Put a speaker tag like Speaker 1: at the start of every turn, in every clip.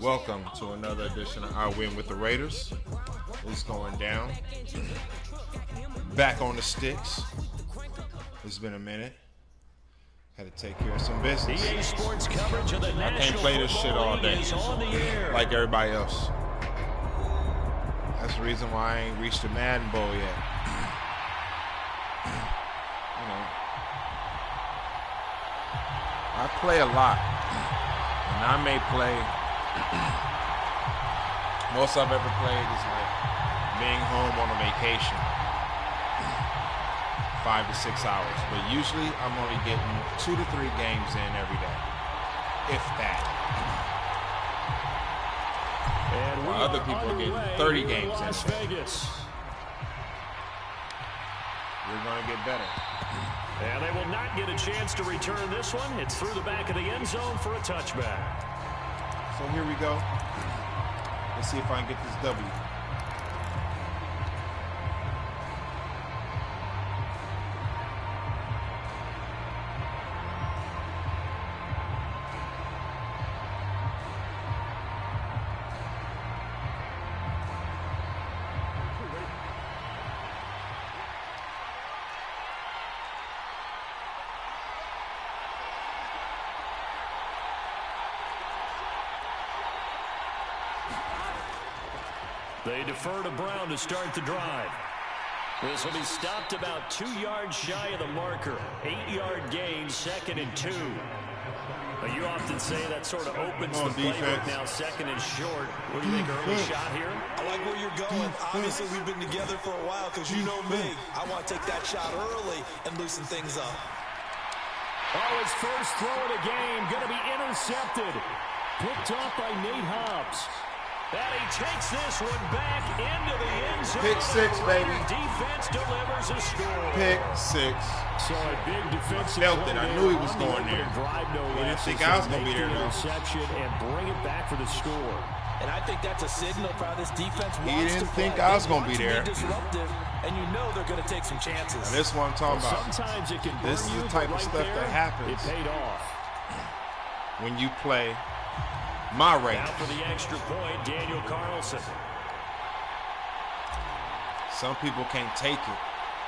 Speaker 1: Welcome to another edition of I Win with the Raiders. It's going down. Back on the sticks. It's been a minute. Had to take care of some business.
Speaker 2: EA Sports coverage of the
Speaker 1: I can't play this shit all day like everybody else. That's the reason why I ain't reached the Madden Bowl yet. You know, I play a lot, and I may play. Most I've ever played is like being home on a vacation, 5 to 6 hours. But usually I'm only getting 2 to 3 games in every day, if that. And while other people are getting 30 games in Las Vegas. We're going to get better.
Speaker 2: And they will not get a chance to return this one. It's through the back of the end zone for a touchback.
Speaker 1: So here we go. Let's see if I can get this W.
Speaker 2: They defer to Brown to start the drive. This will be stopped about 2 yards shy of the marker. 8-yard gain, 2nd and 2. But you often say that sort of opens the playbook now, 2nd and short. What do you think, early shot here?
Speaker 3: I like where you're going. Obviously, we've been together for a while because you know me. I want to take that shot early and loosen things up.
Speaker 2: Oh, his first throw of the game going to be intercepted. Picked off by Nate Hobbs. And he takes this one back into the end zone.
Speaker 1: Pick 6, baby.
Speaker 2: Defense delivers a score.
Speaker 1: Pick 6.
Speaker 2: So a big defensive
Speaker 1: I felt it. I knew he was going there.
Speaker 2: He
Speaker 1: didn't think I was going to be there, though.
Speaker 2: Interception and bring it back for the score.
Speaker 3: And I think that's a signal for how this defense wants to play.
Speaker 1: He didn't think I was going to be there.
Speaker 3: Disruptive, and you know they're going to take some chances.
Speaker 1: Now, this is what I'm talking about.
Speaker 2: Sometimes it can burn
Speaker 1: this is the type of stuff that happens.
Speaker 2: It paid off.
Speaker 1: When you play my Raiders.
Speaker 2: Now for the extra point, Daniel Carlson.
Speaker 1: Some people can't take it.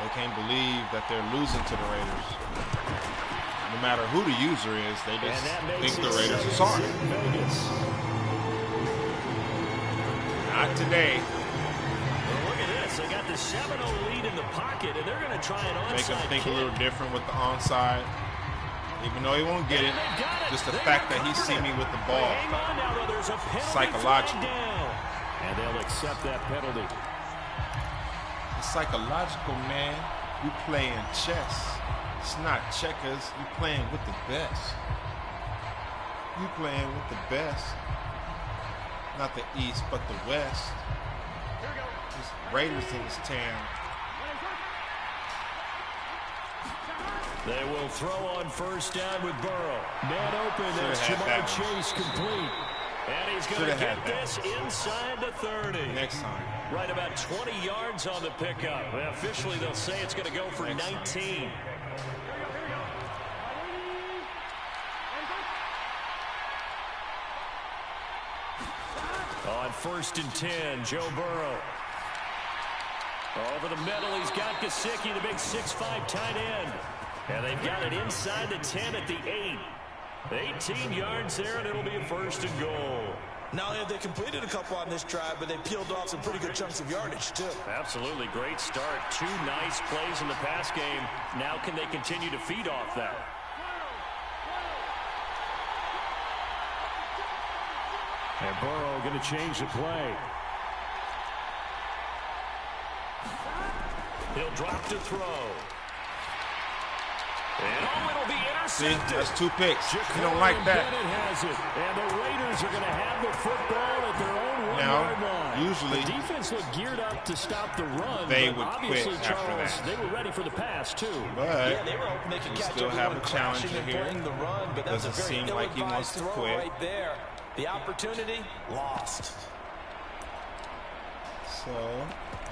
Speaker 1: They can't believe that they're losing to the Raiders. No matter who the user is, they just think the Raiders are sorry. Not today.
Speaker 2: Well, look at this. They got the 7-0 lead in the pocket, and they're going to try an onside
Speaker 1: Make them think
Speaker 2: kick.
Speaker 1: a little different with the onside. Even though he won't get it, just the fact that he see me with the ball, psychological.
Speaker 2: And they'll accept that penalty.
Speaker 1: It's psychological, man. You playing chess. It's not checkers. You playing with the best. You playing with the best. Not the East, but the West. There's Raiders in this town.
Speaker 2: They will throw on first down with Burrow. Man open, that's Jamar Chase complete. And he's going to get this inside the 30.
Speaker 1: Next time.
Speaker 2: Right about 20 yards on the pickup. Well, officially, they'll say it's going to go for 19. On 1st and 10, Joe Burrow. Over the middle, he's got Gesicki, the big 6'5" tight end. And they've got it inside the 10 at the 8. 18 yards there, and it'll be a 1st and goal.
Speaker 3: Not only have they completed a couple on this drive, but they peeled off some pretty good chunks of yardage, too.
Speaker 2: Absolutely. Great start. 2 nice plays in the pass game. Now can they continue to feed off that? And Burrow going to change the play. He'll drop to throw. And it'll be intercepted.
Speaker 1: See, that's 2 picks. You don't like that.
Speaker 2: Has it. And the Raiders are going to have the football at their own 1-yard line.
Speaker 1: Usually,
Speaker 2: the defense looked geared up to stop the run.
Speaker 1: They
Speaker 2: but
Speaker 1: would
Speaker 2: obviously,
Speaker 1: quit
Speaker 2: Charles,
Speaker 1: after that.
Speaker 2: They were ready for the pass, too.
Speaker 1: But
Speaker 3: yeah, they were hoping they could catch
Speaker 1: still have a challenger here.
Speaker 3: The run, but that's
Speaker 1: doesn't
Speaker 3: a very
Speaker 1: seem like he wants to quit.
Speaker 3: Right there. The opportunity lost.
Speaker 1: So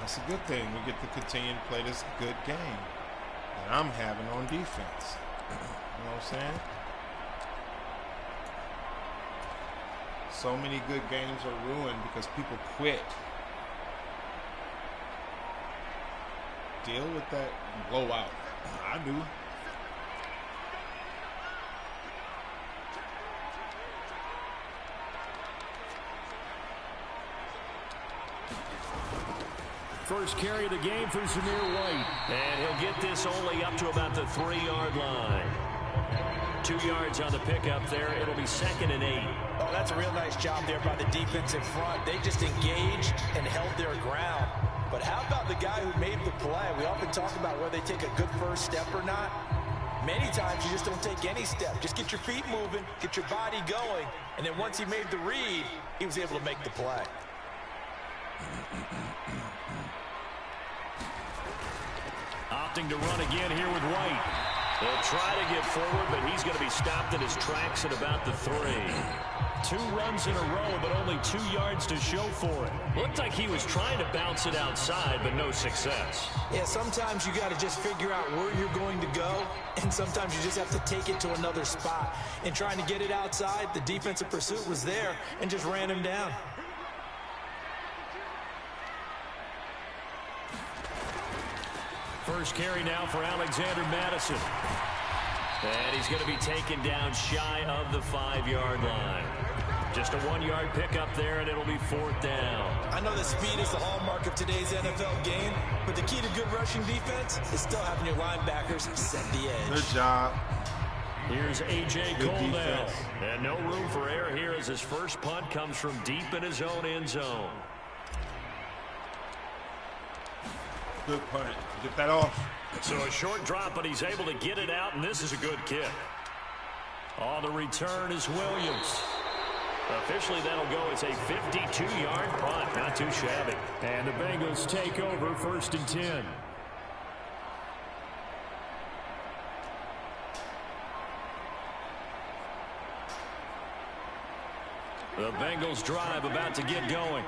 Speaker 1: that's a good thing. We get to continue to play this good game that I'm having on defense. You know what I'm saying? So many good games are ruined because people quit. Deal with that blowout. I do.
Speaker 2: First carry of the game for Zamir White. And he'll get this only up to about the 3-yard line. 2 yards on the pickup there. It'll be 2nd and 8.
Speaker 3: Oh, that's a real nice job there by the defense in front. They just engaged and held their ground. But how about the guy who made the play? We often talk about whether they take a good first step or not. Many times you just don't take any step. Just get your feet moving, get your body going, and then once he made the read, he was able to make the play.
Speaker 2: Opting to run again here with White. They'll try to get forward, but he's going to be stopped in his tracks at about the 3. 2 runs in a row, but only 2 yards to show for it. Looked like he was trying to bounce it outside, but no success.
Speaker 3: Yeah, sometimes you got to just figure out where you're going to go, and sometimes you just have to take it to another spot. And trying to get it outside, the defensive pursuit was there and just ran him down.
Speaker 2: First carry now for Alexander Madison. And he's going to be taken down shy of the 5-yard line. Just a 1-yard pickup there, and it'll be 4th down.
Speaker 3: I know that speed is the hallmark of today's NFL game, but the key to good rushing defense is still having your linebackers set the edge.
Speaker 1: Good job.
Speaker 2: Here's A.J. Coldell. And no room for error here as his first punt comes from deep in his own end zone.
Speaker 1: Good punt. Get that off.
Speaker 2: So a short drop, but he's able to get it out, and this is a good kick. On the return is Williams. Officially, that'll go as a 52-yard punt. Not too shabby. And the Bengals take over 1st and 10. The Bengals drive about to get going.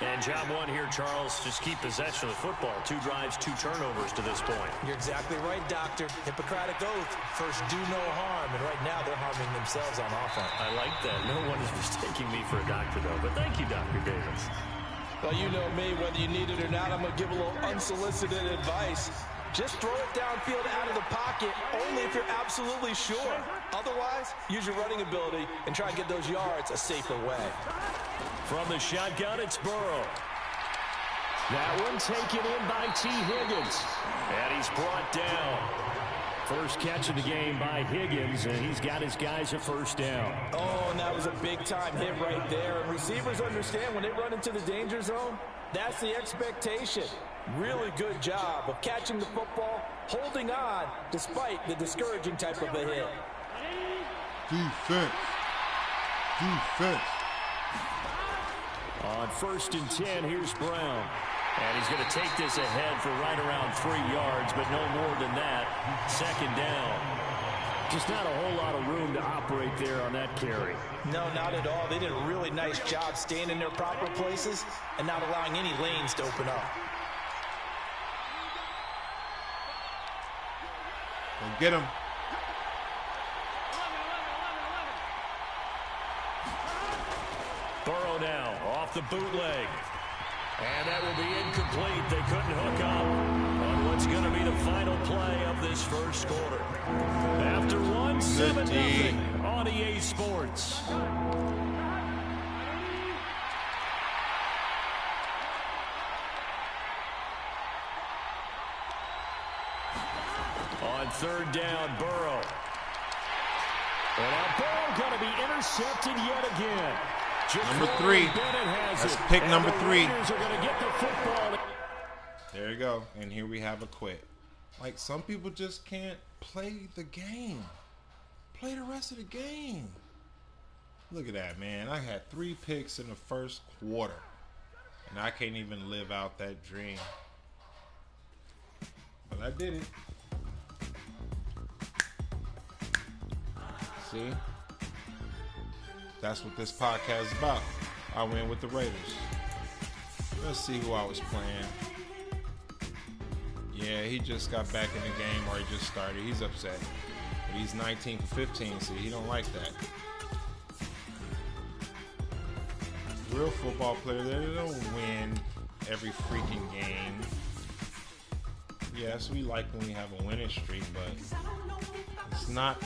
Speaker 2: And job one here, Charles, just keep possession of the football. 2 drives, 2 turnovers to this point.
Speaker 3: You're exactly right, Doctor. Hippocratic oath. First, do no harm. And right now, they're harming themselves on offense.
Speaker 2: I like that. No one is mistaking me for a doctor, though. But thank you, Dr. Davis.
Speaker 3: Well, you know me. Whether you need it or not, I'm going to give a little unsolicited advice. Just throw it downfield out of the pocket, only if you're absolutely sure. Otherwise, use your running ability and try and get those yards a safer way.
Speaker 2: From the shotgun, it's Burrow. That one taken in by T. Higgins. And he's brought down. First catch of the game by Higgins, and he's got his guys a 1st down.
Speaker 3: Oh, and that was a big-time hit right there. And receivers understand when they run into the danger zone, that's the expectation. Really good job of catching the football, holding on, despite the discouraging type of a hit.
Speaker 1: Defense. Defense.
Speaker 2: On 1st and 10, here's Brown. And he's going to take this ahead for right around 3 yards, but no more than that. 2nd down. Just not a whole lot of room to operate there on that carry.
Speaker 3: No, not at all. They did a really nice job staying in their proper places and not allowing any lanes to open up.
Speaker 1: Go get him.
Speaker 2: Burrow now off the bootleg. And that will be incomplete. They couldn't hook up on what's going to be the final play of this first quarter. After 1-7 on EA Sports. On 3rd down, Burrow. And now Burrow going to be intercepted yet again.
Speaker 1: Number 3. That's pick number 3. There you go. And here we have a quit. Like, some people just can't play the game. Play the rest of the game. Look at that, man. I had 3 picks in the first quarter. And I can't even live out that dream. But I did it. See? That's what this podcast is about. I win with the Raiders. Let's see who I was playing. Yeah, he just got back in the game, or he just started. He's upset. But he's 19 for 15, see, he don't like that. Real football players, they don't win every freaking game. Yes, we like when we have a winning streak, but it's not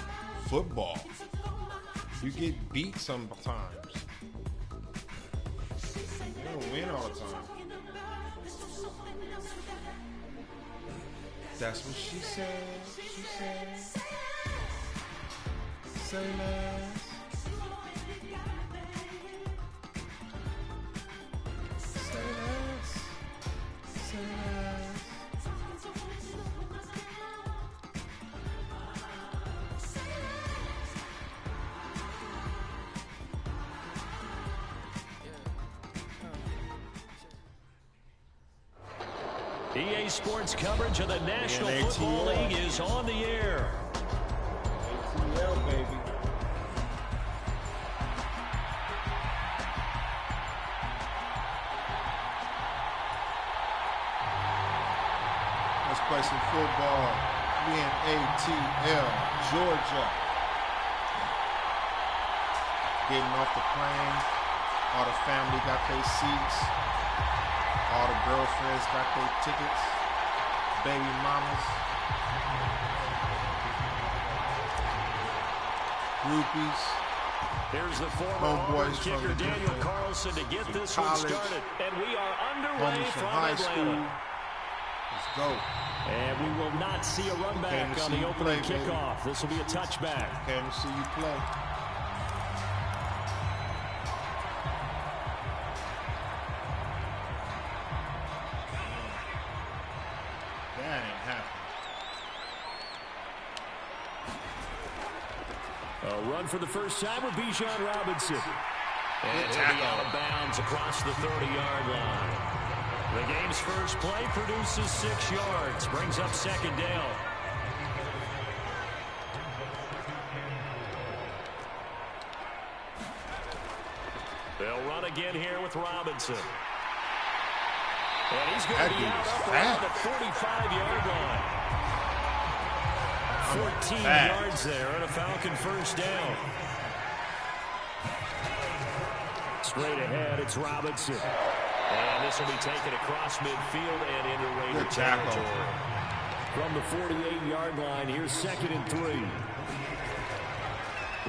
Speaker 1: football. You get beat sometimes. You don't win all the time. That's what she said. She said. Say less. Say less. Say less.
Speaker 2: EA Sports coverage of the National Football League is on the air.
Speaker 1: ATL, baby. Let's play some football. We in ATL, Georgia. Getting off the plane. All the family got their seats. All the girlfriends got their tickets. Baby mamas. Groupies.
Speaker 2: Here's the former
Speaker 1: homeboys
Speaker 2: kicker
Speaker 1: from the
Speaker 2: Daniel Carlson to get this
Speaker 1: college,
Speaker 2: one started. And we are underway
Speaker 1: homies from
Speaker 2: from
Speaker 1: high
Speaker 2: Atlanta.
Speaker 1: school. Let's go.
Speaker 2: And we will not see a run back on the opening kickoff. This will be a touchback.
Speaker 1: Came to see you play. That ain't happening.
Speaker 2: A run for the first time with Bijan Robinson. And he'll be out of bounds across the 30-yard line. The game's first play produces 6 yards, brings up second down. They'll run again here with Robinson. And he's going to be out up around the 45-yard line. 14 yards there and a Falcon first down. Straight ahead, it's Robinson. And this will be taken across midfield and into Raider territory. From the 48-yard line, here's 2nd and 3.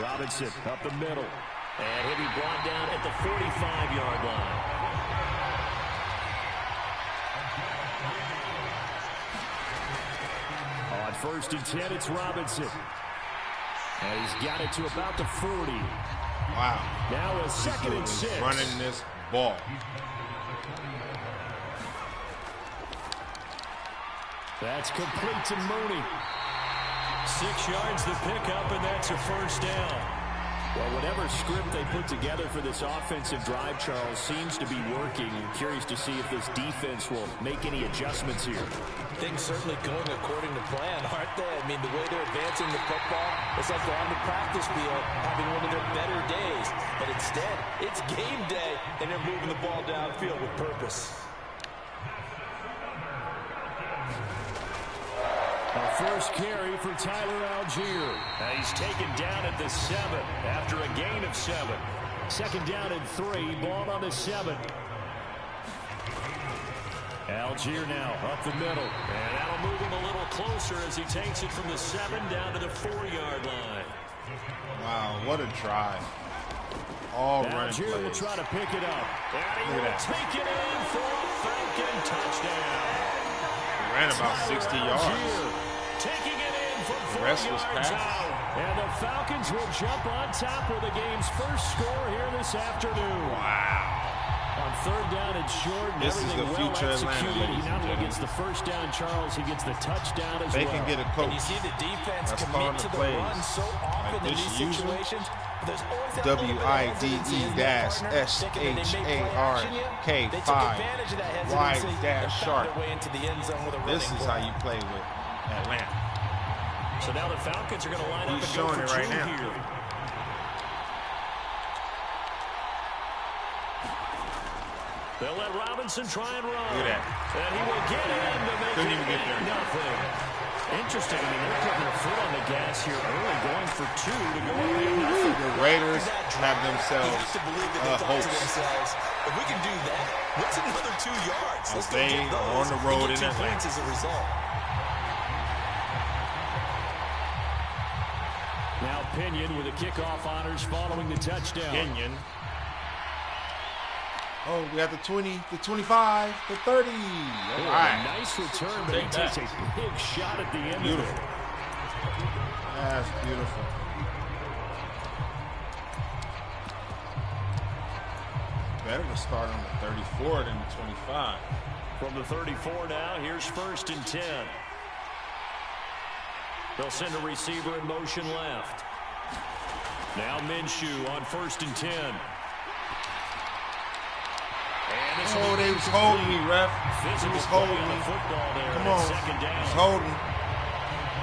Speaker 2: Robinson up the middle. And he'll be brought down at the 45-yard line. On 1st and 10, it's Robinson. And he's got it to about the 40.
Speaker 1: Wow.
Speaker 2: Now a 2nd and 6.
Speaker 1: Running this ball.
Speaker 2: That's complete to Mooney. 6 yards the pickup, and that's a first down. Well, whatever script they put together for this offensive drive, Charles, seems to be working. I'm curious to see if this defense will make any adjustments here.
Speaker 3: Things certainly going according to plan, aren't they? I mean, the way they're advancing the football, it's like they're on the practice field having one of their better days. But instead, it's game day, and they're moving the ball downfield with purpose.
Speaker 2: A first carry for Tyler Algier. He's taken down at the 7 after a gain of 7. 2nd down and 3, ball on the 7. Algier now up the middle. And that'll move him a little closer as he takes it from the 7 down to the 4-yard line.
Speaker 1: Wow, what a drive. All running
Speaker 2: Algier
Speaker 1: plays.
Speaker 2: will try to pick it up. And he will take it in for a Falcon touchdown.
Speaker 1: Ran about 60 yards.
Speaker 2: Taking it in from 4
Speaker 1: yards
Speaker 2: out. And the Falcons will jump on top with the game's first score here this afternoon.
Speaker 1: Wow.
Speaker 2: On 3rd down and short, and
Speaker 1: This is
Speaker 2: everything
Speaker 1: the future
Speaker 2: well
Speaker 1: Atlanta,
Speaker 2: executed.
Speaker 1: ladies
Speaker 2: He not
Speaker 1: and
Speaker 2: only
Speaker 1: gentlemen.
Speaker 2: gets the first down, Charles, he gets the touchdown as
Speaker 1: They
Speaker 2: well.
Speaker 1: can get a coach.
Speaker 3: And you see the defense
Speaker 1: That's
Speaker 3: commit to the
Speaker 1: plays
Speaker 3: run so often
Speaker 1: like
Speaker 3: in
Speaker 1: this
Speaker 3: these
Speaker 1: usually.
Speaker 3: situations. There's always that little bit of hesitancy in their partner, thinking that they may play action yet. They took advantage of that hesitancy and found their way into the end zone with a running
Speaker 1: This is how you play with Atlanta.
Speaker 2: So now the Falcons are going to line up and go
Speaker 1: showing
Speaker 2: for
Speaker 1: it right
Speaker 2: 2
Speaker 1: now.
Speaker 2: here. They'll let Robinson try and run.
Speaker 1: Look at that.
Speaker 2: And he will get in to make
Speaker 1: Couldn't
Speaker 2: it
Speaker 1: even get there.
Speaker 2: nothing. Interesting. I mean, they're putting their foot on the gas here early, going for 2 to go up 8-0.
Speaker 1: The Raiders have themselves
Speaker 3: You have to believe that they thought to
Speaker 1: hopes.
Speaker 3: themselves, If we can do that, what's another 2 yards? Let's
Speaker 1: they
Speaker 3: get those
Speaker 1: on the road
Speaker 3: and get
Speaker 1: in
Speaker 3: 2 points as a result.
Speaker 2: Now Pinion with the kickoff honors following the touchdown.
Speaker 1: Pinion. Oh, we have the 20, the 25, the 30. All right.
Speaker 2: Nice return, but he takes a big shot at the end of it.
Speaker 1: That's beautiful. Better to start on the 34 than the 25.
Speaker 2: From the 34 now, here's 1st and 10. They'll send a receiver in motion left. Now Minshew on 1st and 10.
Speaker 1: Oh, they was holding me, ref. He was holding me. Come on. He's holding.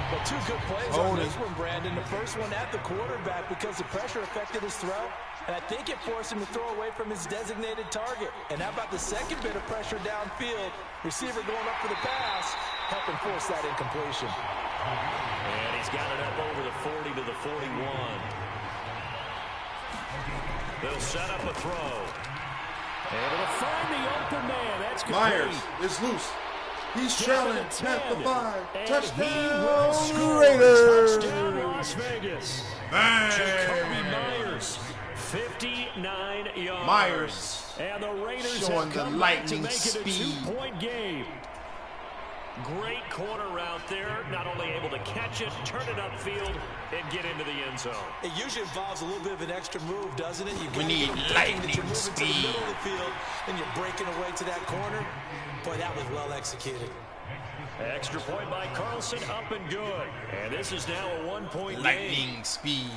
Speaker 3: But 2 good plays on this one, Brandon. The first one at the quarterback because the pressure affected his throw. And I think it forced him to throw away from his designated target. And how about the second bit of pressure downfield? Receiver going up for the pass, helping force that incompletion.
Speaker 2: And he's got it up over the 40 to the 41. They'll set up a throw. Able to find the open man. That's complete.
Speaker 1: Myers is loose. He's trailing at the 5. Touchdown, Raiders.
Speaker 2: Touchdown, Las Vegas. Jacoby Myers, 59 yards.
Speaker 1: Myers
Speaker 2: and the Raiders
Speaker 1: showing
Speaker 2: have
Speaker 1: the
Speaker 2: come
Speaker 1: lightning
Speaker 2: back to make it a
Speaker 1: speed.
Speaker 2: 2-point game. Great corner out there, not only able to catch it, turn it upfield, and get into the end zone.
Speaker 3: It usually involves a little bit of an extra move, doesn't it?
Speaker 1: We need lightning
Speaker 3: speed. To the middle of the field, and you're breaking away to that corner. Boy, that was well executed.
Speaker 2: Extra point by Carlson, up and good. And this is now a 1-point game.
Speaker 1: Lightning speed.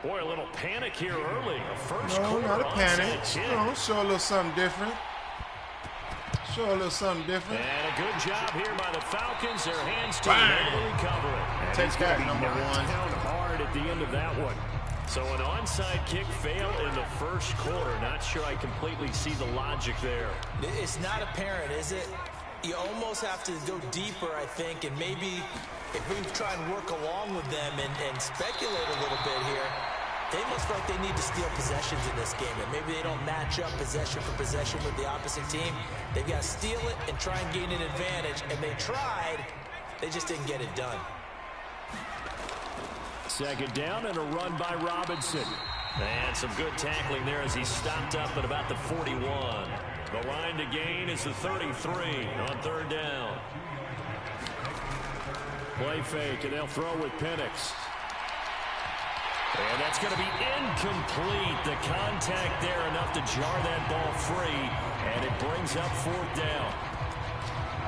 Speaker 2: Boy, a little panic here early.
Speaker 1: No, not a panic. No, show a little something different. Show a little something different.
Speaker 2: And a good job here by the Falcons. Their hands team able to recover it.
Speaker 1: Take that, number 1.
Speaker 2: Down hard at the end of that one. So an onside kick failed in the first quarter. Not sure I completely see the logic there.
Speaker 3: It's not apparent, is it? You almost have to go deeper, I think, and maybe if we try and work along with them and speculate a little bit here, they must feel like they need to steal possessions in this game, and maybe they don't match up possession for possession with the opposite team. They've got to steal it and try and gain an advantage, and they tried. They just didn't get it done.
Speaker 2: Second down and a run by Robinson. And some good tackling there as he stopped up at about the 41. The line to gain is the 33 on 3rd down. Play fake, and they'll throw with Penix. And that's going to be incomplete. The contact there enough to jar that ball free, and it brings up 4th down.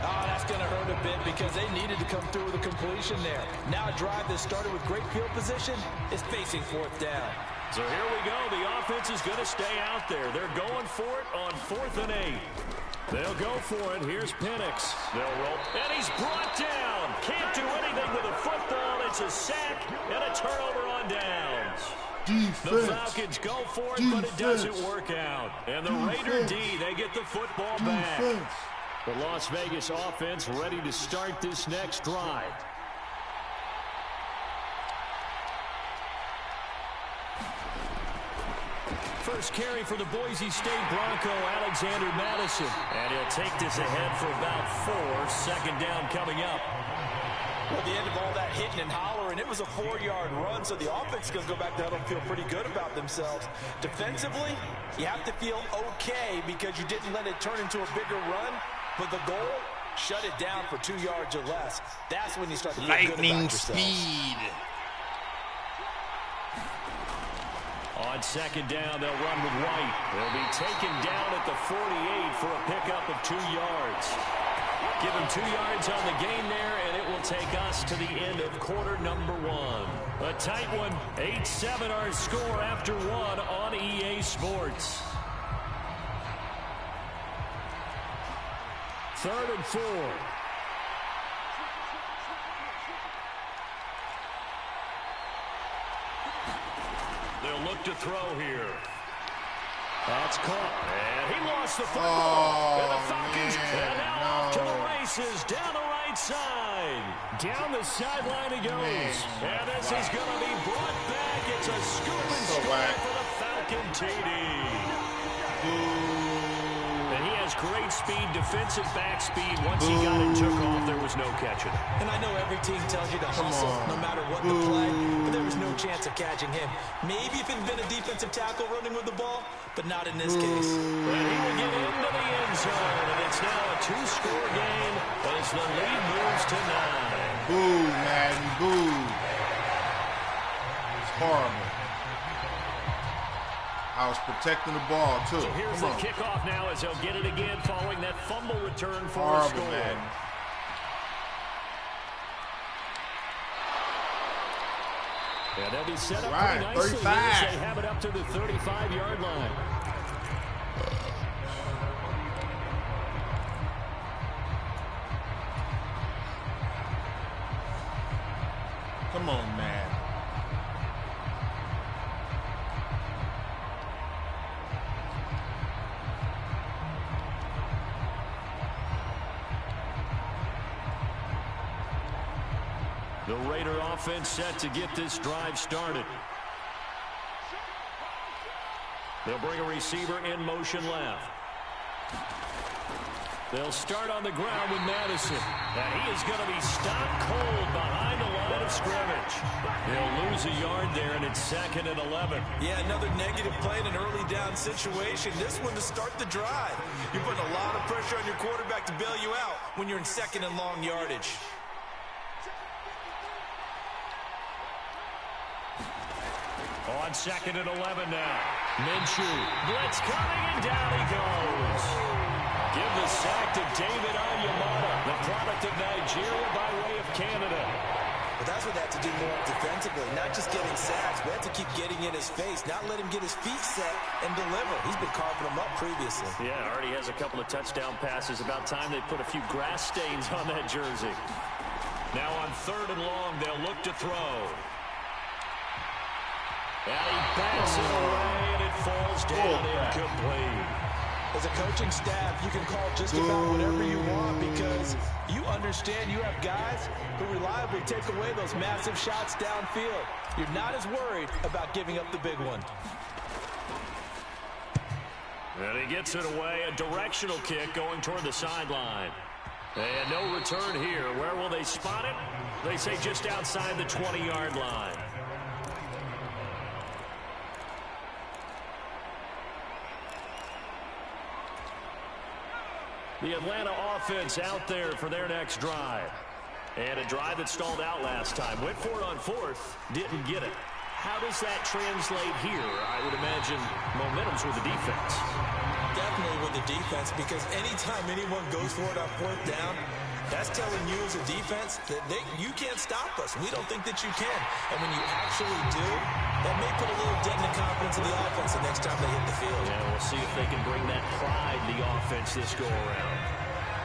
Speaker 3: Oh, that's going to hurt a bit because they needed to come through with a completion there. Now a drive that started with great field position is facing 4th down.
Speaker 2: So here we go. The offense is going to stay out there. They're going for it on 4th and 8. They'll go for it. Here's Penix. They'll roll. And he's brought down. Can't do anything with a football. It's a sack and a turnover on downs.
Speaker 1: Defense.
Speaker 2: The Falcons go for it, but it doesn't work out. And the Raider D, they get the football back. The Las Vegas offense ready to start this next drive. First carry for the Boise State Bronco, Alexander Madison. And he'll take this ahead for about 4. 2nd down coming up.
Speaker 3: Well, at the end of all that hitting and hollering, it was a 4-yard run, so the offense is going to go back to huddle and feel pretty good about themselves. Defensively, you have to feel okay because you didn't let it turn into a bigger run, but the goal, shut it down for 2 yards or less. That's when you start to feel good about yourself.
Speaker 1: Lightning speed.
Speaker 2: On 2nd down, they'll run with White. They'll be taken down at the 48 for a pickup of 2 yards. Give him 2 yards on the gain there, and it will take us to the end of quarter number 1. A tight one, 8-7 our score after 1 on EA Sports. 3rd and 4. They'll look to throw here. That's caught. And he lost the football. And the Falcons are now off to the races down the right side. Down the sideline he goes. And this is going to be brought back. It's a scoop and score for the Falcon TD. And he has great speed, defensive back speed. Once he got it, took off, there was no catching it.
Speaker 3: And I know every team tells you to hustle no matter what the play, but there was no chance of catching him. Maybe if it had been a defensive tackle running with the ball, but not in this case.
Speaker 2: And he will get into the end zone, and it's now a 2-score game as the lead moves to 9.
Speaker 1: Boo, Madden, boo. It's horrible. I was protecting the ball, too.
Speaker 2: So here's the kickoff now as he'll get it again following that fumble return for a score.
Speaker 1: Man.
Speaker 2: And they'll be set up pretty nicely
Speaker 1: 35.
Speaker 2: as they have it up to the 35-yard line.
Speaker 1: Come on, man.
Speaker 2: The Raider offense set to get this drive started. They'll bring a receiver in motion left. They'll start on the ground with Madison. And he is going to be stopped cold behind the line of scrimmage. They'll lose a yard there, and it's 2nd and 11.
Speaker 3: Yeah, another negative play in an early down situation. This one to start the drive. You're putting a lot of pressure on your quarterback to bail you out when you're in 2nd and long yardage.
Speaker 2: On 2nd and 11 now. Minshew. Blitz coming, and down he goes. Give the sack to David Onyemata, the product of Nigeria by way of Canada.
Speaker 3: But that's what they have to do more defensively, not just getting sacks. We have to keep getting in his face, not let him get his feet set and deliver. He's been carving them up previously.
Speaker 2: Yeah, already has a couple of touchdown passes. About time they put a few grass stains on that jersey. Now on 3rd and long, they'll look to throw. And he bats it away, and it falls down incomplete.
Speaker 3: As a coaching staff, you can call just about whatever you want because you understand you have guys who reliably take away those massive shots downfield. You're not as worried about giving up the big one.
Speaker 2: And he gets it away, a directional kick going toward the sideline. And no return here. Where will they spot it? They say just outside the 20-yard line. The Atlanta offense out there for their next drive. And a drive that stalled out last time. Went for it on 4th, didn't get it. How does that translate here? I would imagine momentum's with the defense.
Speaker 3: Definitely with the defense, because anytime anyone goes for it on 4th down, that's telling you as a defense that you can't stop us. We don't think that you can. And when you actually do, that may put a little dent in the confidence of the offense the next time they hit the field.
Speaker 2: Yeah, we'll see if they can bring that pride to the offense this go-around.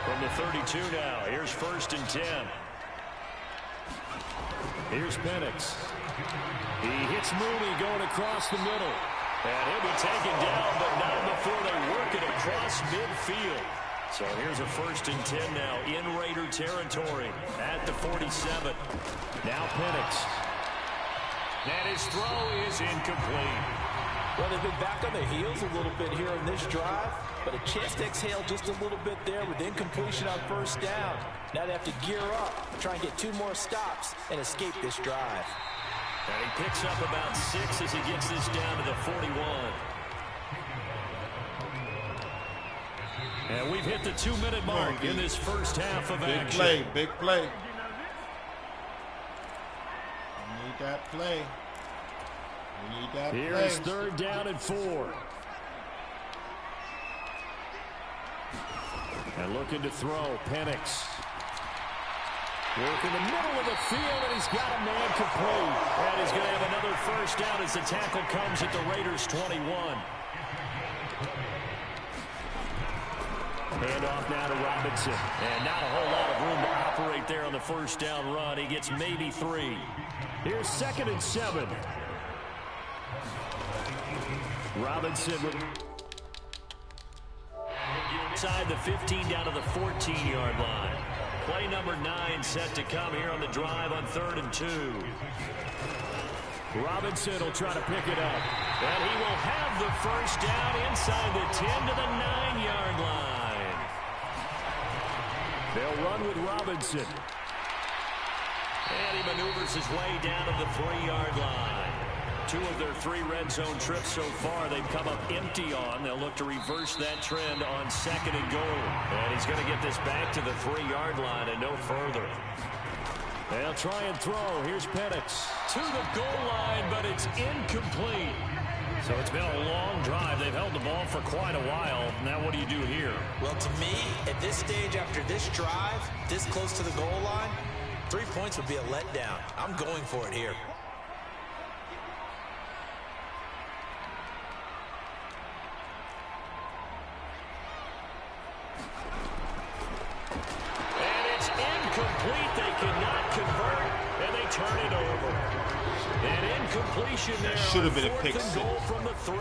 Speaker 2: From the 32 now, here's 1st and 10. Here's Penix. He hits Mooney going across the middle. And he'll be taken down, but not before they work it across midfield. So here's a 1st and 10 now in Raider territory at the 47. Now Penix. And his throw is incomplete.
Speaker 3: Well, they've been back on their heels a little bit here in this drive, but a chance to exhale just a little bit there with incompletion on 1st down. Now they have to gear up, try and get 2 more stops, and escape this drive.
Speaker 2: And he picks up about 6 as he gets this down to the 41. And we've hit the 2-minute mark in this first half of action.
Speaker 1: Big play. We need that play.
Speaker 2: Here's 3rd down and 4. And looking to throw, Penix. Work in the middle of the field, and he's got a man complete. And he's going to have another 1st down as the tackle comes at the Raiders' 21. Hand off now to Robinson. And not a whole lot of room to operate there on the 1st down run. He gets maybe 3. Here's 2nd and 7. Robinson inside the 15 down to the 14-yard line. Play number 9 set to come here on the drive on 3rd and 2. Robinson will try to pick it up. And he will have the first down inside the 10 to the 9-yard line. They'll run with Robinson. And he maneuvers his way down to the 3-yard line. 2 of their 3 red zone trips so far they've come up empty on. They'll look to reverse that trend on 2nd and goal. And he's going to get this back to the 3-yard line and no further. They'll try and throw. Here's Penix to the goal line, but it's incomplete. So it's been a long drive. They've held the ball for quite a while. Now what do you do here?
Speaker 3: Well, to me, at this stage after this drive, this close to the goal line, 3 points would be a letdown. I'm going for it here.
Speaker 2: Complete, they cannot convert, and they turn it over. An incompletion there.
Speaker 1: Should have been a pick
Speaker 2: six. Goal from the 3,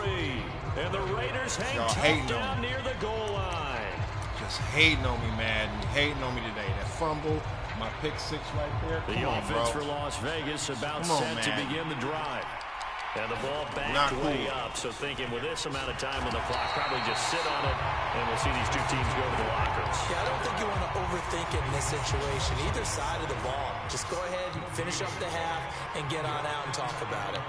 Speaker 2: and the Raiders hang tough down near the goal line.
Speaker 1: Just hating on me, man. Hating on me today. That fumble, my pick 6 right there.
Speaker 2: The offense for Las Vegas about set to begin the drive. And the ball backed way up, so thinking with this amount of time on the clock, probably just sit on it, and we'll see these 2 teams go to the lockers.
Speaker 3: Yeah, I don't think you want to overthink it in this situation. Either side of the ball. Just go ahead and finish up the half and get on out and talk about it.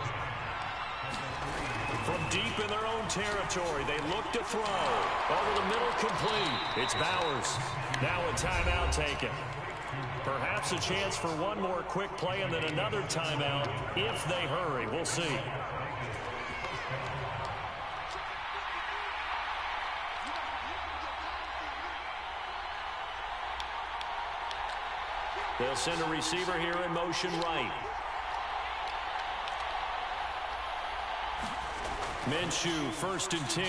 Speaker 2: From deep in their own territory, they look to throw. Over the middle, complete. It's Bowers. Now a timeout taken. Perhaps a chance for one more quick play and then another timeout if they hurry. We'll see. They'll send a receiver here in motion right. Minshew, 1st and 10.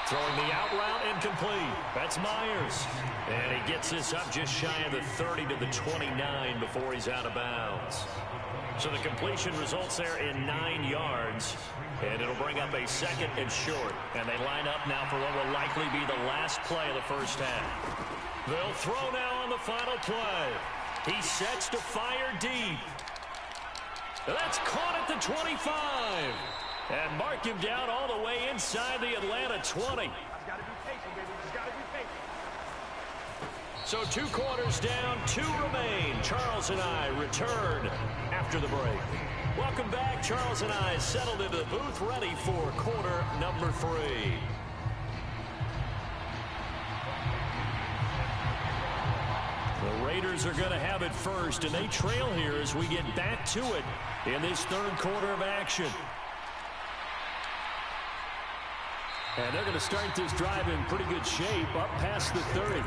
Speaker 2: Throwing the out route, incomplete. That's Myers. And he gets this up just shy of the 30 to the 29 before he's out of bounds. So the completion results there in 9 yards. And it'll bring up a 2nd and short. And they line up now for what will likely be the last play of the first half. They'll throw now on the final play. He sets to fire deep. That's caught at the 25. And mark him down all the way inside the Atlanta 20. So 2 quarters down, 2 remain. Charles and I return after the break. Welcome back. Charles and I settled into the booth, ready for quarter number 3. The Raiders are going to have it first, and they trail here as we get back to it in this 3rd quarter of action. And they're going to start this drive in pretty good shape, up past the 30.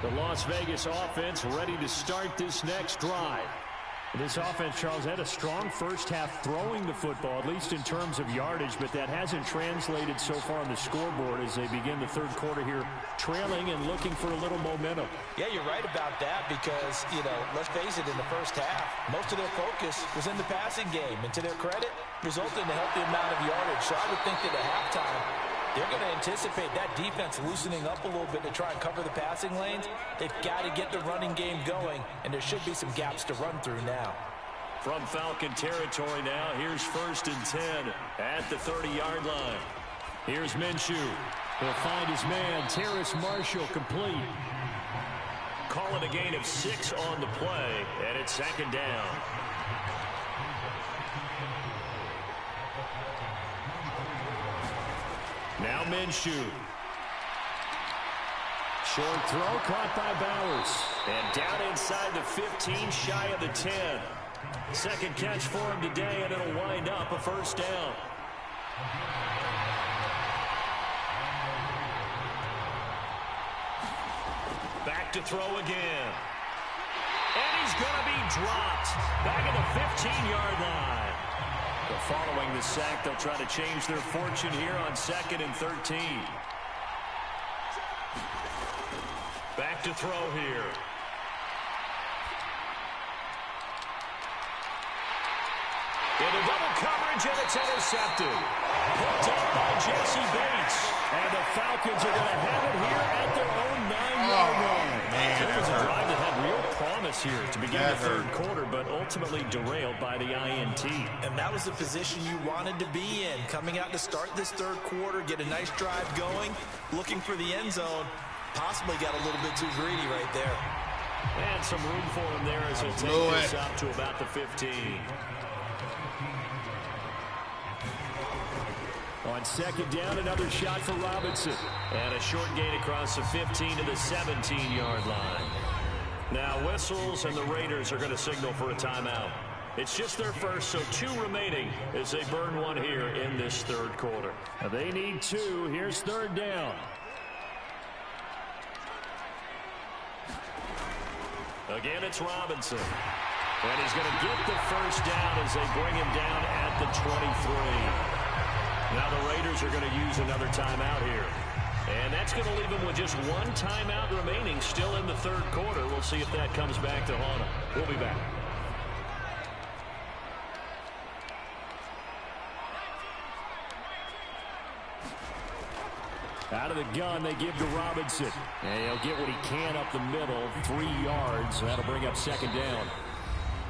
Speaker 2: The Las Vegas offense ready to start this next drive. This offense, Charles, had a strong first half throwing the football, at least in terms of yardage, but that hasn't translated so far on the scoreboard as they begin the 3rd quarter here, trailing and looking for a little momentum.
Speaker 3: Yeah, you're right about that because, let's face it, in the first half, most of their focus was in the passing game. And to their credit, resulted in a healthy amount of yardage. So I would think that at halftime, they're going to anticipate that defense loosening up a little bit to try and cover the passing lanes. They've got to get the running game going, and there should be some gaps to run through now.
Speaker 2: From Falcon territory now, here's 1st and 10 at the 30-yard line. Here's Minshew. He'll find his man, Terrace Marshall, complete. Call it a gain of 6 on the play, and it's 2nd down. Now Minshew. Short throw caught by Bowers. And down inside the 15, shy of the 10. 2nd catch for him today, and it'll wind up a 1st down. Back to throw again. And he's going to be dropped. Back at the 15-yard line. Following the sack, they'll try to change their fortune here on 2nd and 13. Back to throw here. Into double coverage, and it's intercepted. Picked up by Jesse Bates. And the Falcons are going to have it here at their own 9-yard line.
Speaker 1: Man,
Speaker 2: it was a drive that had real promise here to begin the third quarter, but ultimately derailed by the INT.
Speaker 3: And that was the position you wanted to be in. Coming out to start this third quarter, get a nice drive going, looking for the end zone. Possibly got a little bit too greedy right there.
Speaker 2: And some room for him there as he'll take this up to about the 15. On second down, another shot for Robinson. And a short gain across the 15 to the 17-yard line. Now whistles, and the Raiders are going to signal for a timeout. It's just their first, so 2 remaining as they burn one here in this third quarter. They need 2. Here's third down. Again, it's Robinson. And he's going to get the first down as they bring him down at the 23. Now the Raiders are going to use another timeout here. And that's going to leave them with just 1 timeout remaining still in the third quarter. We'll see if that comes back to haunt them. We'll be back. Out of the gun, they give to Robinson. And he'll get what he can up the middle, 3 yards. That'll bring up second down.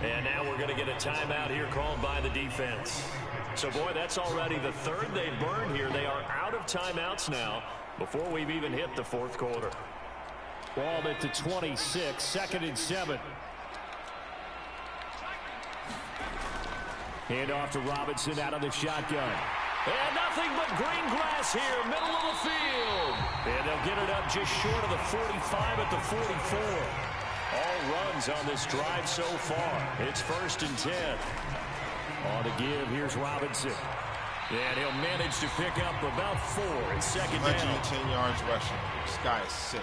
Speaker 2: And now we're going to get a timeout here called by the defense. So, boy, that's already the third they've burned here. They are out of timeouts now before we've even hit the fourth quarter. Ball at the 26, second and 7. Hand off to Robinson out of the shotgun. And nothing but green grass here, middle of the field. And they'll get it up just short of the 45 at the 44. All runs on this drive so far. It's first and 10. On to give, here's Robinson. And he'll manage to pick up about 4 in second down.
Speaker 1: 110 yards rushing. This guy is sick.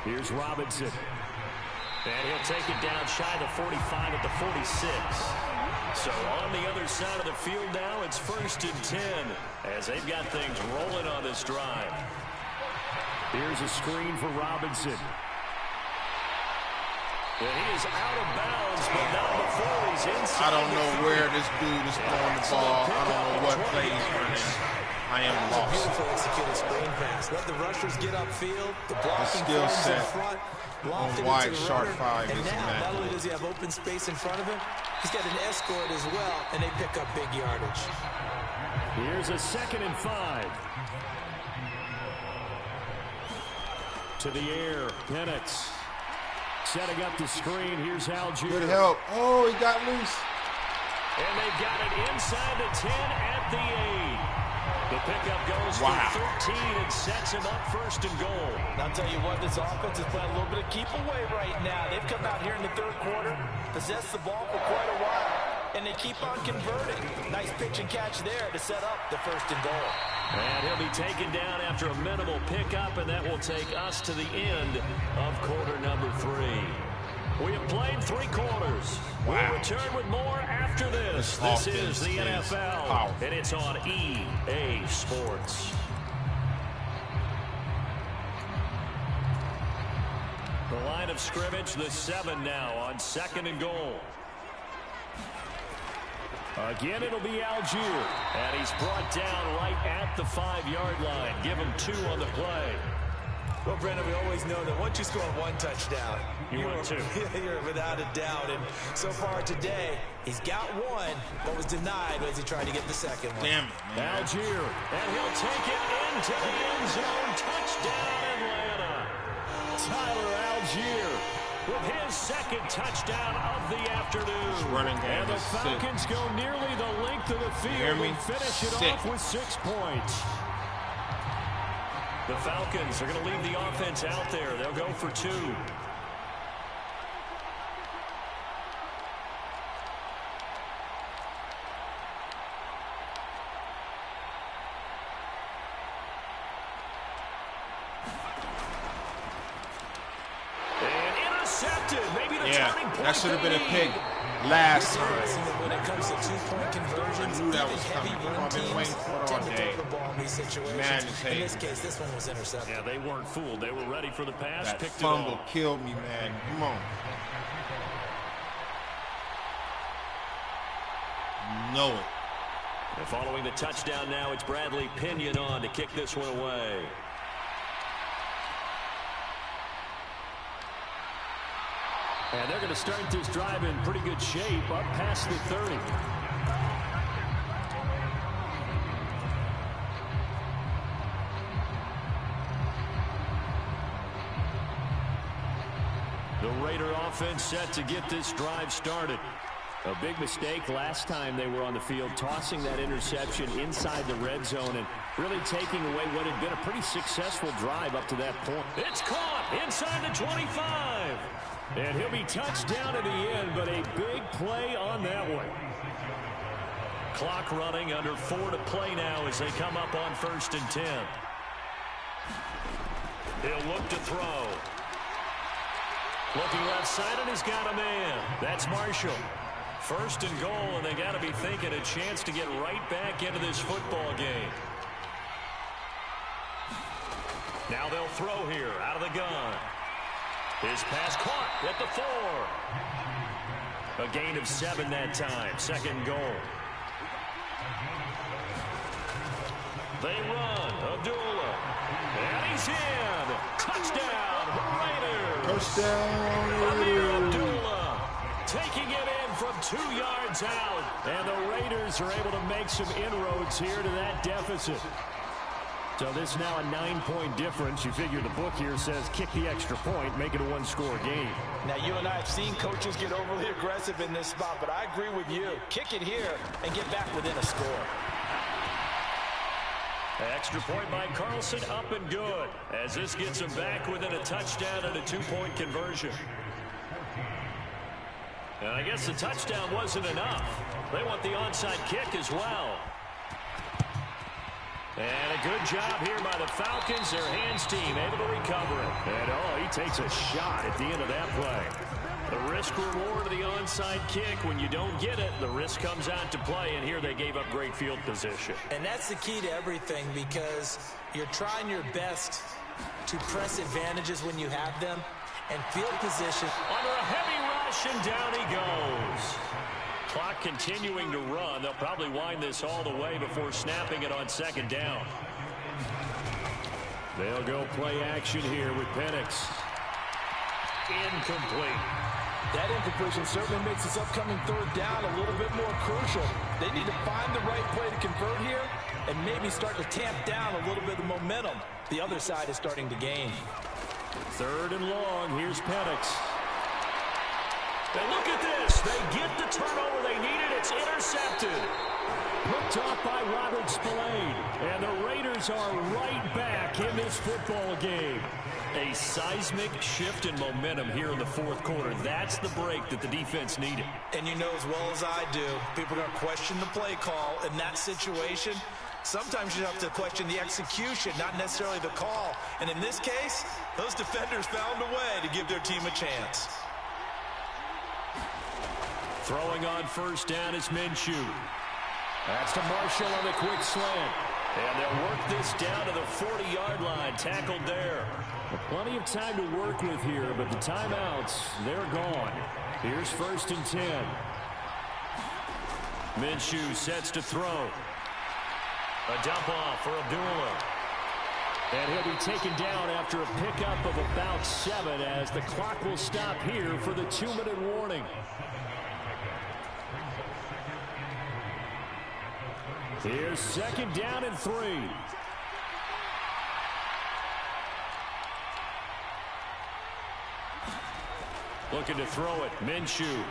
Speaker 2: Here's Robinson. And he'll take it down shy of the 45 at the 46. So on the other side of the field now, it's first and 10 as they've got things rolling on this drive. Here's a screen for Robinson. And he is out of bounds, but not before he's inside.
Speaker 1: I don't know where this dude is throwing the ball. I don't know what play he's running. I am lost.
Speaker 3: Beautiful executed screen pass. Let the rushers get upfield. The blocking
Speaker 1: skill
Speaker 3: forms
Speaker 1: set
Speaker 3: in front.
Speaker 1: on wide sharp 5
Speaker 3: and
Speaker 1: is
Speaker 3: now,
Speaker 1: immaculate.
Speaker 3: not only does he have open space in front of him, he's got an escort as well, and they pick up big yardage.
Speaker 2: Here's a second and 5. To the air, Penix. Setting up the screen, here's Algier.
Speaker 1: Good help. Oh, he got loose.
Speaker 2: And they've got it inside the 10 at the 8. The pickup goes for 13 and sets him up first and goal.
Speaker 3: And I'll tell you what, this offense is playing a little bit of keep away right now. They've come out here in the third quarter, possessed the ball for quite a while, and they keep on converting. Nice pitch and catch there to set up the first and goal.
Speaker 2: And he'll be taken down after a minimal pickup, and that will take us to the end of quarter number 3. We have played 3 quarters. We'll return with more after this. This is the NFL, and it's on EA Sports. The line of scrimmage, the 7 now on second and goal. Again, it'll be Algier, and he's brought down right at the 5-yard line. Give him 2 on the play.
Speaker 3: Well, Brendan, we always know that once you score 1 touchdown,
Speaker 2: you want 2.
Speaker 3: You're without a doubt. And so far today, he's got 1, but was denied as he tried to get the second one.
Speaker 1: Damn it, man.
Speaker 2: Algier, and he'll take it into the end zone. Touchdown, Atlanta. Tyler Algier with his second touchdown of the afternoon.
Speaker 1: Running game
Speaker 2: and the Falcons go nearly the length of the field and finish it off with 6 points. The Falcons are going to leave the offense out there. They'll go for 2. And intercepted. Maybe the turning point.
Speaker 1: That should have been a pick last time.
Speaker 3: When it comes to 2-point conversions,
Speaker 1: I knew that was coming. I've been waiting for it all day.
Speaker 3: In this case, this one was intercepted.
Speaker 2: Yeah, they weren't fooled. They were ready for the pass.
Speaker 1: That
Speaker 2: picked
Speaker 1: fumble
Speaker 2: it off.
Speaker 1: killed me, man. Come on. know it.
Speaker 2: And following the touchdown now, it's Bradley Pinion on to kick this one away. And they're going to start this drive in pretty good shape, up past the 30. The Raider offense set to get this drive started. A big mistake last time they were on the field, tossing that interception inside the red zone and really taking away what had been a pretty successful drive up to that point. It's caught inside the 25. And he'll be touched down at the end, but a big play on that one. Clock running, under 4 to play now as they come up on 1st and 10. He'll look to throw. Looking left side, and he's got a man. That's Marshall. 1st and goal, and they got to be thinking a chance to get right back into this football game. Now they'll throw here out of the gun. His pass caught at the 4. A gain of 7 that time. 2nd goal. They run. Abdullah. And he's in. Touchdown. Raiders.
Speaker 1: Touchdown.
Speaker 2: Abdullah taking it in from 2 yards out. And the Raiders are able to make some inroads here to that deficit. So this is now a 9-point difference. You figure the book here says kick the extra point, make it a 1-score game.
Speaker 3: Now, you and I have seen coaches get overly aggressive in this spot, but I agree with you. Kick it here and get back within a score.
Speaker 2: Extra point by Carlson, up and good, as this gets him back within a touchdown and a 2-point conversion. And I guess the touchdown wasn't enough. They want the onside kick as well. And a good job here by the Falcons. Their hands team able to recover it. And, he takes a shot at the end of that play. The risk reward of the onside kick. When you don't get it, the risk comes out to play. And here they gave up great field position.
Speaker 3: And that's the key to everything, because you're trying your best to press advantages when you have them. And field position.
Speaker 2: Under a heavy rush, and down he goes. Clock continuing to run. They'll probably wind this all the way before snapping it on 2nd down. They'll go play action here with Penix. Incomplete.
Speaker 3: That incompletion certainly makes this upcoming 3rd down a little bit more crucial. They need to find the right play to convert here and maybe start to tamp down a little bit of momentum the other side is starting to gain.
Speaker 2: 3rd and long. Here's Penix. And look at this. They get the turnover they needed. It's intercepted. Picked off by Robert Spillane. And the Raiders are right back in this football game. A seismic shift in momentum here in the 4th quarter. That's the break that the defense needed.
Speaker 3: And you know as well as I do, people are going to question the play call in that situation. Sometimes you have to question the execution, not necessarily the call. And in this case, those defenders found a way to give their team a chance.
Speaker 2: Throwing on 1st down is Minshew. That's to Marshall on the quick slant. And they'll work this down to the 40-yard line. Tackled there. Plenty of time to work with here, but the timeouts, they're gone. Here's 1st and 10. Minshew sets to throw. A dump off for Abdullah. And he'll be taken down after a pickup of about 7 as the clock will stop here for the 2-minute warning. Here's 2nd down and 3. Looking to throw it. Minshew.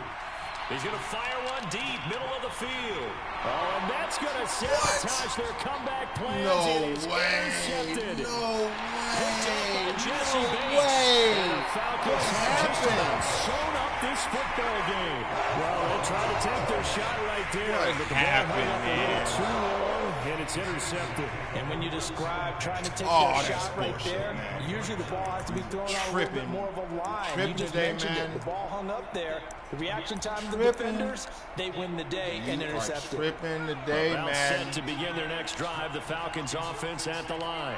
Speaker 2: He's going to fire one deep, middle of the field. Oh, and that's going to sabotage their comeback plans.
Speaker 1: No way.
Speaker 2: Intercepted.
Speaker 1: No way.
Speaker 2: Jesse
Speaker 1: No
Speaker 2: Bates.
Speaker 1: way.
Speaker 2: And the Falcons have just about sewn up this football game. Well, they'll try to take their shot right there.
Speaker 1: What
Speaker 2: but the
Speaker 1: happened,
Speaker 2: ball hung up a
Speaker 1: man?
Speaker 2: little too long, and it's intercepted.
Speaker 3: And when you describe trying to take
Speaker 1: Oh,
Speaker 3: their
Speaker 1: that's
Speaker 3: shot right
Speaker 1: bullshit,
Speaker 3: there,
Speaker 1: man.
Speaker 3: usually the ball has to be thrown out a little bit more of a line.
Speaker 1: Tripping
Speaker 3: You just
Speaker 1: today,
Speaker 3: mentioned
Speaker 1: man.
Speaker 3: it. The ball hung up there. The reaction time of the
Speaker 1: Tripping.
Speaker 3: defenders, they win the day and intercept it.
Speaker 1: Tripping today,
Speaker 2: Well,
Speaker 1: man.
Speaker 2: set to begin their next drive, the Falcons offense at the line.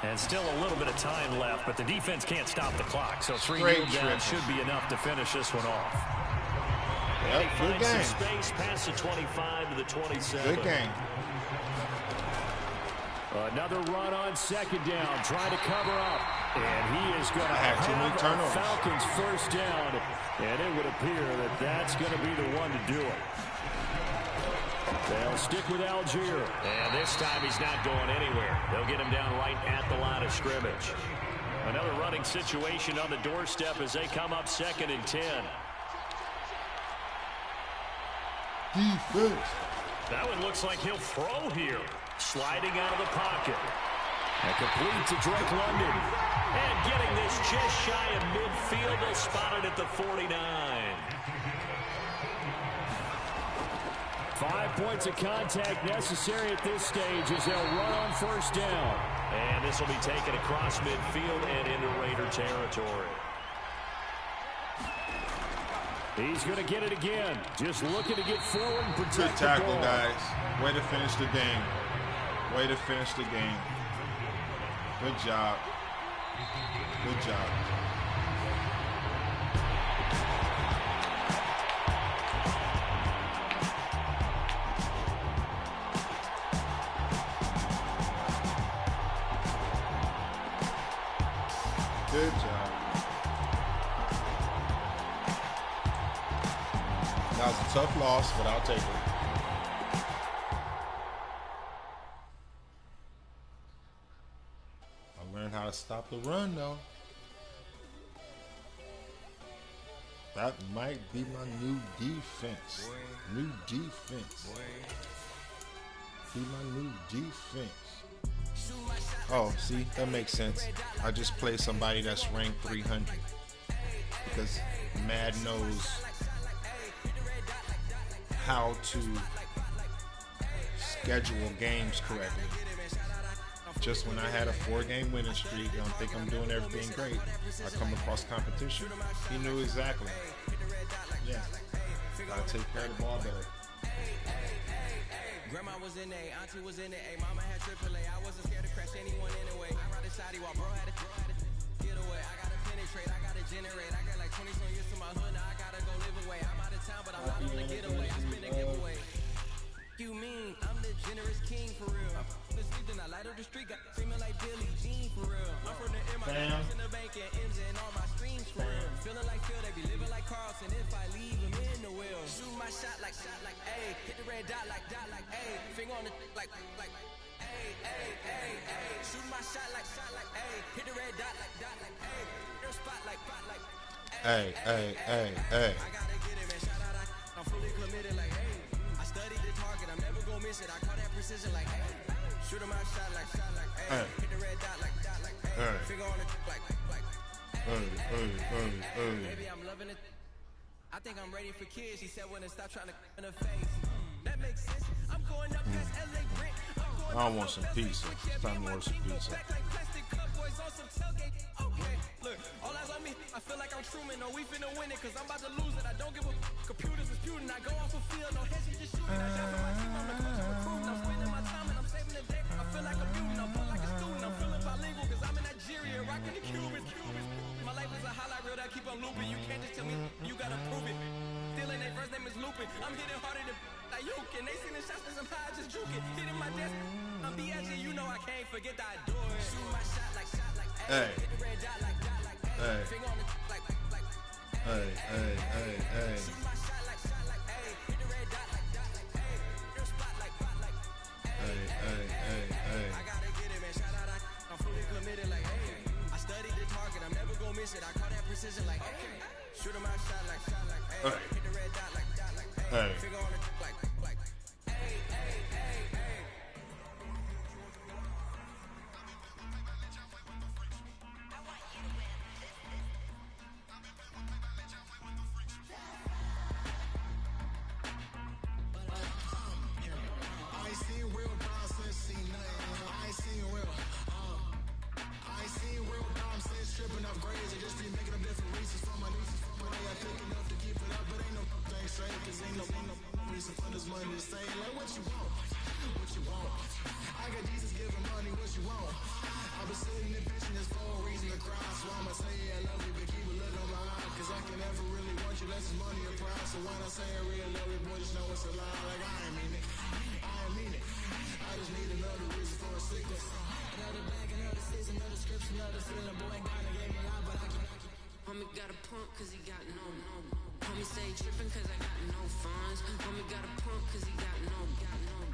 Speaker 2: And still a little bit of time left, but the defense can't stop the clock. So 3 kneel downs should be enough to finish this one off. And he
Speaker 1: good
Speaker 2: finds some
Speaker 1: game.
Speaker 2: space past the 25 to the 27.
Speaker 1: Good game.
Speaker 2: Another run on second down, trying to cover up. And he is going to have
Speaker 1: too many turnovers.
Speaker 2: Falcons first down. And it would appear that that's going to be the one to do it. They'll stick with Algier. And this time he's not going anywhere. They'll get him down right at the line of scrimmage. Another running situation on the doorstep as they come up 2nd and 10.
Speaker 1: Defense.
Speaker 2: That one looks like he'll throw here. Sliding out of the pocket. And complete to Drake London. And getting this just shy of midfield. They'll spot it at the 49. 5 points of contact necessary at this stage as they'll run on first down. And this will be taken across midfield and into Raider territory. He's going to get it again. Just looking to get forward and protect
Speaker 1: Good tackle,
Speaker 2: the ball.
Speaker 1: guys. Way to finish the game. Way to finish the game. Good job. Good job. Good job. That was a tough loss, but I'll take it. I learned how to stop the run, though. That might be my new defense. New defense. Be my new defense. Oh, see, that makes sense. I just play somebody that's ranked 300 because Madden knows how to schedule games correctly. Just when I had a 4-game winning streak, I don't think I'm doing everything great. I come across competition. He knew exactly. Yeah, gotta take care of the ball better.
Speaker 4: Grandma was in A, auntie was in A, mama had AAA. I wasn't scared to crash anyone anyway. I ride a shotty while bro had a get away. I gotta penetrate, I gotta generate. I got like 20 some years to my hood, now I gotta go live away. I'm out of town, but I'm not on the getaway. I spin a giveaway. You mean I'm the generous king for real? The street, then I light up the street, got screaming like Billie Jean for real. I'm from the M, I in the bank and M's and all my streams for real. Feeling like Phil, they be living like Carlson. If I leave him in the wheel, shoot my shot like A, hit the red dot like A, finger on the like A, shoot my shot like A, hit the red dot like A, your spot like
Speaker 1: Hey.
Speaker 4: I gotta get it, man. Shout out, I'm fully committed like hey. I studied the target, I'm never gonna miss it. I call that precision like hey. Shoot him out, shot like hey. Hit the red dot like hey. Finger on it like Baby, I'm loving it. I think I'm ready for kids. She said when to stop trying to in her face. That makes sense. I'm going up past LA Brick.
Speaker 1: I don't want some pizza. It's time to order some pizza.
Speaker 4: Okay, look, all eyes on me. I feel like I'm Truman. No, we finna win it, cause I'm about to lose it. I don't give a computers disputing. I go off the field, no heads, just shooting. I jump in my team, I'm the coach, I'm recruiting. I'm spending my time and I'm saving the day. I feel like a mutant, I'm feel like a student. I'm feeling bilingual, cause I'm in Nigeria, rocking the Cubans. My life is a highlight reel that keep on looping. You can't just tell me, you gotta prove it. Still in their first name is Lupin. I'm hitting harder than like you can. They see the shots, but I'm high, just juke it. Hitting my desk, I'm B.I.G., you know I can't forget that I do it. Shoot my shot like
Speaker 1: Hey.
Speaker 4: hit the red dot like
Speaker 1: Hey.
Speaker 4: finger on it like
Speaker 1: Hey.
Speaker 4: shoot my shot like hit the red dot like your spot like
Speaker 1: Hey.
Speaker 4: I gotta get it, man. Shout out, I'm fully committed like hey. I studied the target, I'm never gonna miss it. I call that precision like hey. Shoot him out, shot like hey. Hit the red dot like
Speaker 1: Hey.
Speaker 4: finger on it like hey.
Speaker 5: Cause I can never really want you, less is money or prize. So when I say a real love, boy, just know it's a lie. Like I ain't mean it. I ain't mean it. I just need another reason for a sickness. Another bag, another season, another script, another feeling. Boy, ain't gotta give me a lot, but I can.
Speaker 6: Homie got a pump cause he got no. Homie stay trippin' cause I got no funds. Homie got a pump cause he got no.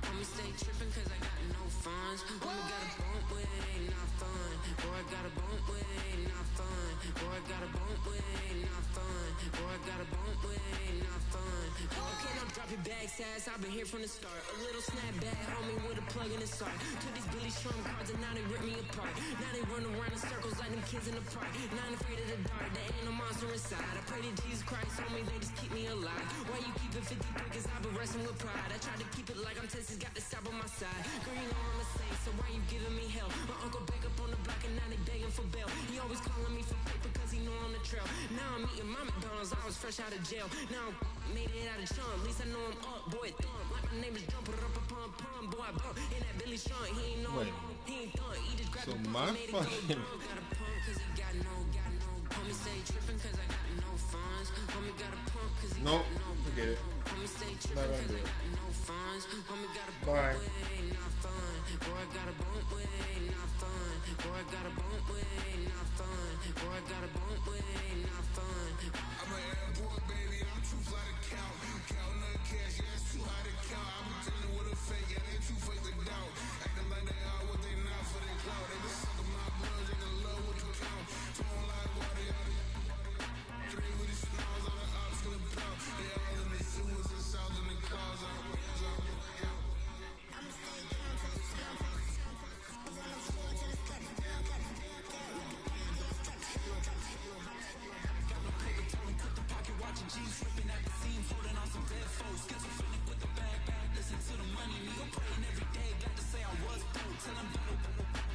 Speaker 6: Homie stay trippin' cause I got no funds. Homie got a bump with it, ain't not fun. Boy, I got a bump with it, ain't not fun. Boy, I got a bump with it, ain't not fun. Boy, I got a bump with it, ain't not fun. Okay, now drop your bag, sass. I've been here from the start. A little snapback, homie, with a plug in the sock. Took these Billy Trump cards and now they rip me apart. Now they run around in circles like them kids in the park. Now I'm afraid of the dark, there ain't no monster inside. I pray to Jesus Christ, homie, they just keep me alive. Why you keep it 53? Cause I've been wrestling with pride. I try to keep it like I'm Texas, got the stop on my side. Girl, you know I'm a saint, so why you giving me hell? My uncle back up on the block and now they begging for bail. He always calling me for paper cause he know I'm the trail. Now I'm eating my McDonald's, I was fresh out of jail. Now I made it out of chump, at least I know I'm up, boy, thump. Like my name is Jump, pum, boy, I bump. In that Billy Sean, he ain't know him, he ain't thump. He just grabbed
Speaker 1: So
Speaker 6: the
Speaker 1: my
Speaker 6: pump, made it go drunk. Got a pump cause he got no. Homie stay trippin' cause I got no funds. Homie got a pump cause he got no.
Speaker 1: Forget it.
Speaker 6: Homie stay trippin' cause I got no funds. Homie got a bump with it, ain't not fun. Boy, I got a bump with it, ain't not fun. Boy, I got a bump with it, ain't not fun. Boy, I got a bump with it, ain't not fun.
Speaker 5: I'm an airport, baby. I'm too fly to count. Counting the cash, yeah, it's too high to count. I'm dealing with a fake, yeah, they too fake to doubt. Acting like they are what they not for their clout. They just suckin' my blood, they can love what you count. Tone like water, three with the snows on the ops for the pound. They all in the sewers and south in the clouds.
Speaker 4: Watching G's flipping at the seams, holding on some dead foes. Schizophrenic with the bag, listen to the money. Me go praying every day, glad to say I was broke. Tell them better.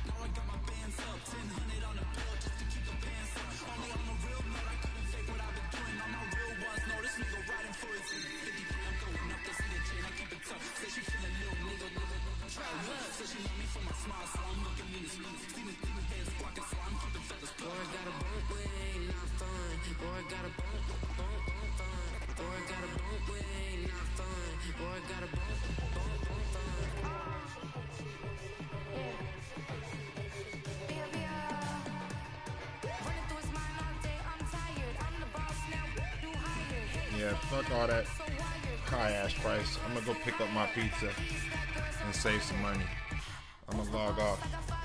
Speaker 4: Now I got my bands up, 1000 on the bill just to keep the bands up. Only on a real note, I couldn't fake what I've been doing. On my real ones, no, this nigga riding for his 53. I'm going up, they see the chain, I keep it tough. Say she feeling little nigga, try what? Say she know me for my smile, so I'm looking mean as mean. See me heads squawking, so I'm keeping feathers.
Speaker 6: Boy, I got a bump with it, ain't not fun. Boy, I got a bump fun. Boy, I got a bump with it, ain't not fun. Boy, I got a bump fun.
Speaker 1: Yeah, fuck all that high ass price. I'm gonna go pick up my pizza and save some money. I'm gonna log off.